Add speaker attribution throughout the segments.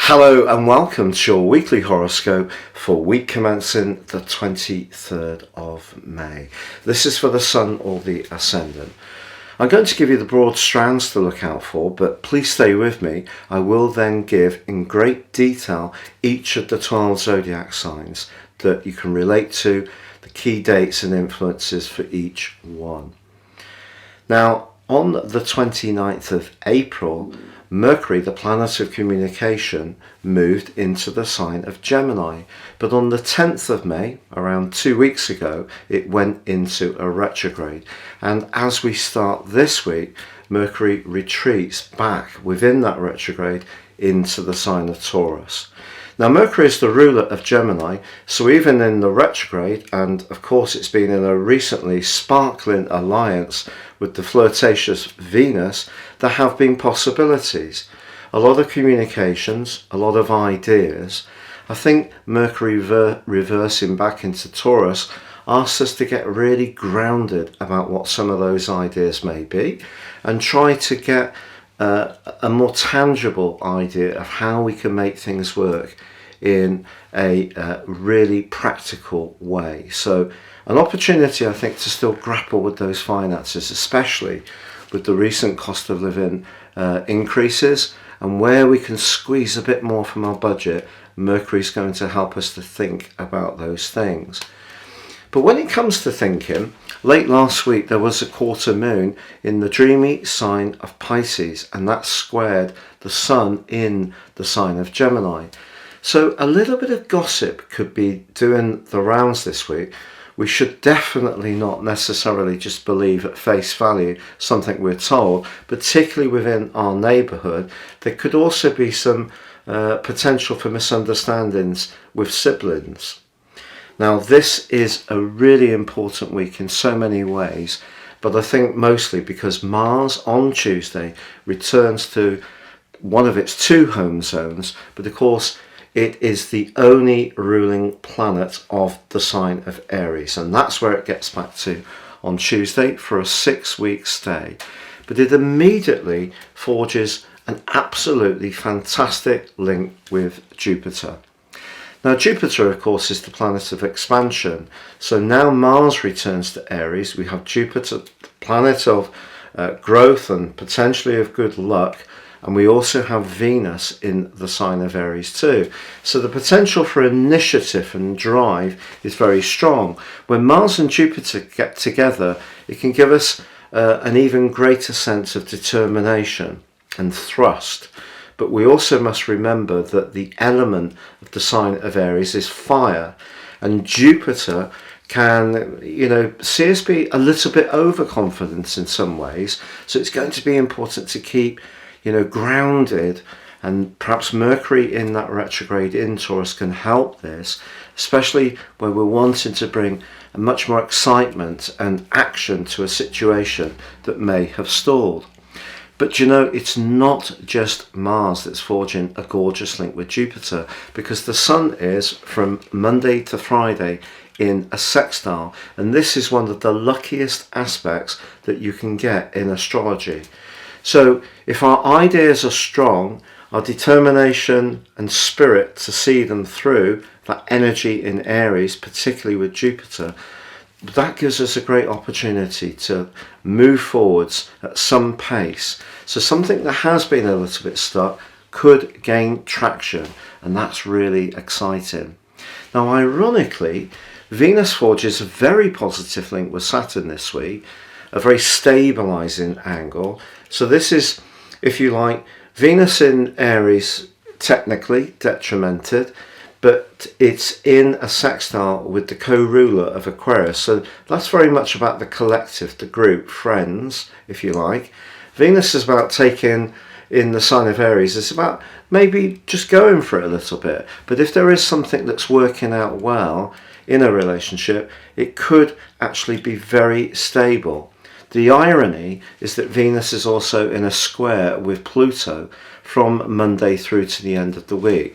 Speaker 1: Hello and welcome to your weekly horoscope for week commencing the 23rd of May. This is for the Sun or the Ascendant. I'm going to give you the broad strands to look out for, but please stay with me. I will then give in great detail each of the 12 zodiac signs that you can relate to, the key dates and influences for each one. Now, on the 29th of April, Mercury, the planet of communication, moved into the sign of Gemini. But on the 10th of May, around 2 weeks ago, it went into a retrograde. And as we start this week, Mercury retreats back within that retrograde into the sign of Taurus. Now, Mercury is the ruler of Gemini, so even in the retrograde, and of course it's been in a recently sparkling alliance with the flirtatious Venus, there have been possibilities. A lot of communications, a lot of ideas. I think Mercury reversing back into Taurus asks us to get really grounded about what some of those ideas may be and try to get a more tangible idea of how we can make things work in a really practical way. So an opportunity, I think, to still grapple with those finances, especially with the recent cost of living increases, and where we can squeeze a bit more from our budget. Mercury's going to help us to think about those things. But when it comes to thinking, late last week there was a quarter moon in the dreamy sign of Pisces, and that squared the Sun in the sign of Gemini. So a little bit of gossip could be doing the rounds this week. We should definitely not necessarily just believe at face value something we're told, particularly within our neighbourhood. There could also be some potential for misunderstandings with siblings. Now, this is a really important week in so many ways, but I think mostly because Mars on Tuesday returns to one of its two home zones, but of course it is the only ruling planet of the sign of Aries, and that's where it gets back to on Tuesday for a 6-week stay. But it immediately forges an absolutely fantastic link with Jupiter. Now, Jupiter, of course, is the planet of expansion. So now Mars returns to Aries. We have Jupiter, the planet of growth and potentially of good luck. And we also have Venus in the sign of Aries too. So the potential for initiative and drive is very strong. When Mars and Jupiter get together, it can give us an even greater sense of determination and thrust. But we also must remember that the element of the sign of Aries is fire, and Jupiter can, see us be a little bit overconfident in some ways. So it's going to be important to keep, grounded, and perhaps Mercury in that retrograde in Taurus can help this, especially when we're wanting to bring a much more excitement and action to a situation that may have stalled. But it's not just Mars that's forging a gorgeous link with Jupiter, because the Sun is, from Monday to Friday, in a sextile, and this is one of the luckiest aspects that you can get in astrology. So if our ideas are strong, our determination and spirit to see them through, that energy in Aries, particularly with Jupiter, that gives us a great opportunity to move forwards at some pace. So something that has been a little bit stuck could gain traction, and that's really exciting. Now, ironically, Venus forges a very positive link with Saturn this week, a very stabilizing angle. So this is, if you like, Venus in Aries, technically detrimented, but it's in a sextile with the co-ruler of Aquarius. So that's very much about the collective, the group, friends, if you like. Venus is about taking in the sign of Aries. It's about maybe just going for it a little bit. But if there is something that's working out well in a relationship, it could actually be very stable. The irony is that Venus is also in a square with Pluto from Monday through to the end of the week.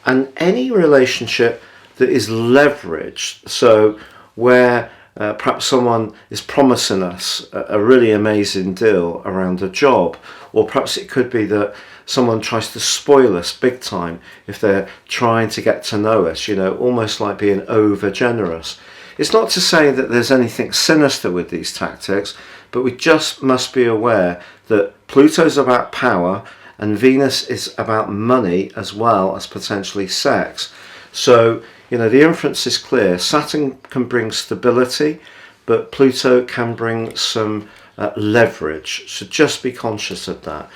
Speaker 1: And any relationship that is leveraged, so where Perhaps someone is promising us a really amazing deal around a job, or perhaps it could be that someone tries to spoil us big time if they're trying to get to know us, almost like being over generous. It's not to say that there's anything sinister with these tactics, but we just must be aware that Pluto's about power and Venus is about money as well as potentially sex. So, the inference is clear. Saturn can bring stability, but Pluto can bring some leverage. So just be conscious of that.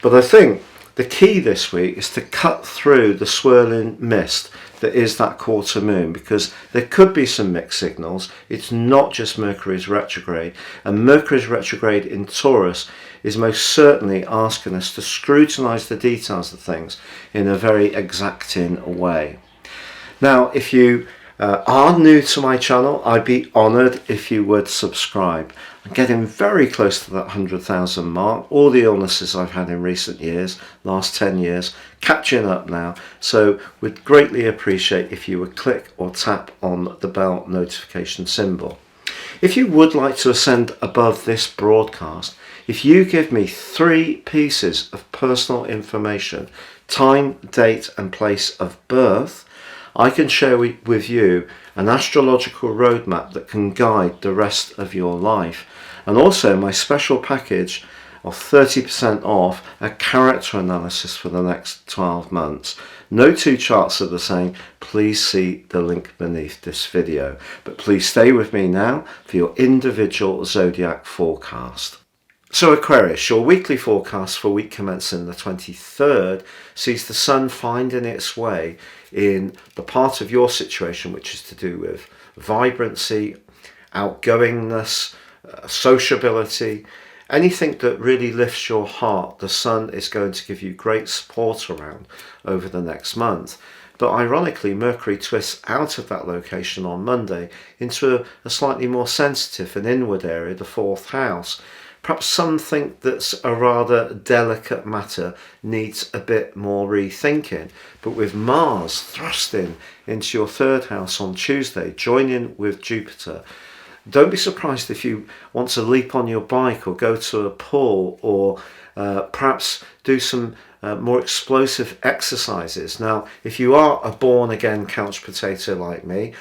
Speaker 1: But I think the key this week is to cut through the swirling mist that is that quarter moon, because there could be some mixed signals. It's not just Mercury's retrograde, and Mercury's retrograde in Taurus is most certainly asking us to scrutinize the details of things in a very exacting way. Now, if you are new to my channel, I'd be honoured if you would subscribe. I'm getting very close to that 100,000 mark. All the illnesses I've had in recent years, last 10 years, catching up now. So we'd greatly appreciate if you would click or tap on the bell notification symbol. If you would like to ascend above this broadcast, if you give me 3 pieces of personal information, time, date and place of birth, I can share with you an astrological roadmap that can guide the rest of your life, and also my special package of 30% off a character analysis for the next 12 months. No 2 charts are the same. Please see the link beneath this video. But please stay with me now for your individual zodiac forecast. So Aquarius, your weekly forecast for week commencing the 23rd sees the sun finding its way in the part of your situation which is to do with vibrancy, outgoingness, sociability, anything that really lifts your heart. The sun is going to give you great support around over the next month. But ironically, Mercury twists out of that location on Monday into a slightly more sensitive and inward area, the 4th house. Perhaps something that's a rather delicate matter needs a bit more rethinking. But with Mars thrusting into your 3rd house on Tuesday, joining with Jupiter, don't be surprised if you want to leap on your bike or go to a pool, or perhaps do some more explosive exercises. Now, if you are a born-again couch potato like me,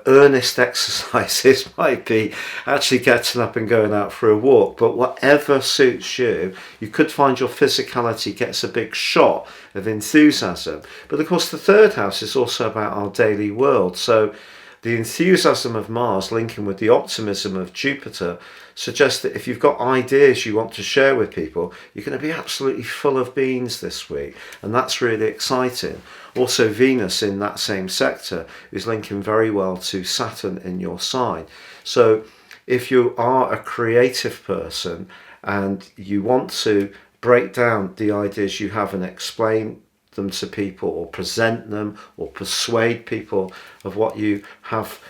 Speaker 1: earnest exercises might be actually getting up and going out for a walk, but whatever suits you. You could find your physicality gets a big shot of enthusiasm. But of course the 3rd house is also about our daily world, so the enthusiasm of Mars linking with the optimism of Jupiter suggests that if you've got ideas you want to share with people, you're going to be absolutely full of beans this week, and that's really exciting. Also, Venus in that same sector is linking very well to Saturn in your sign. So if you are a creative person and you want to break down the ideas you have and explain them to people, or present them, or persuade people of what you have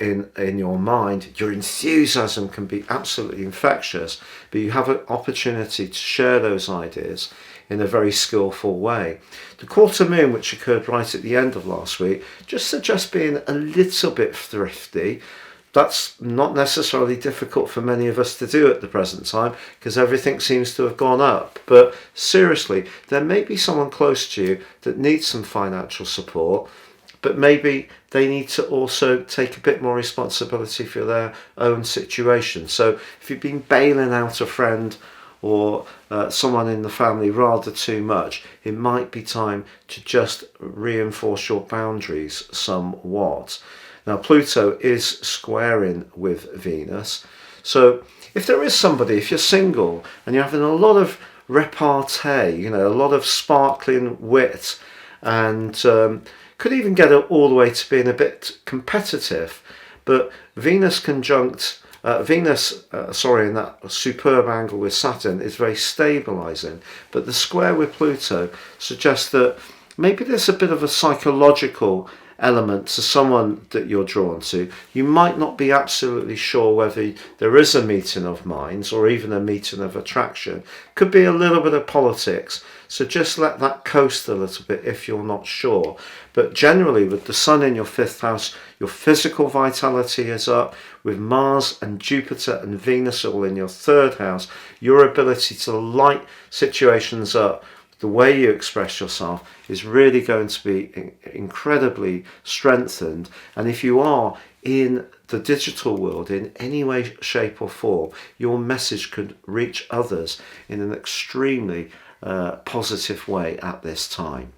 Speaker 1: in your mind, your enthusiasm can be absolutely infectious, but you have an opportunity to share those ideas in a very skillful way. The quarter moon, which occurred right at the end of last week, just suggests being a little bit thrifty. That's not necessarily difficult for many of us to do at the present time, because everything seems to have gone up. But seriously, there may be someone close to you that needs some financial support, but maybe they need to also take a bit more responsibility for their own situation. So if you've been bailing out a friend or someone in the family rather too much, it might be time to just reinforce your boundaries somewhat. Now, Pluto is squaring with Venus. So if there is somebody, if you're single and you're having a lot of repartee, a lot of sparkling wit, and could even get all the way to being a bit competitive, but Venus conjunct in that superb angle with Saturn is very stabilizing, but the square with Pluto suggests that maybe there's a bit of a psychological element to someone that you're drawn to. You might not be absolutely sure whether there is a meeting of minds or even a meeting of attraction. Could be a little bit of politics. So just let that coast a little bit if you're not sure. But generally, with the sun in your 5th house, your physical vitality is up. With Mars and Jupiter and Venus all in your 3rd house, your ability to light situations up, the way you express yourself, is really going to be incredibly strengthened. And if you are in the digital world in any way, shape or form, your message could reach others in an extremely positive way at this time.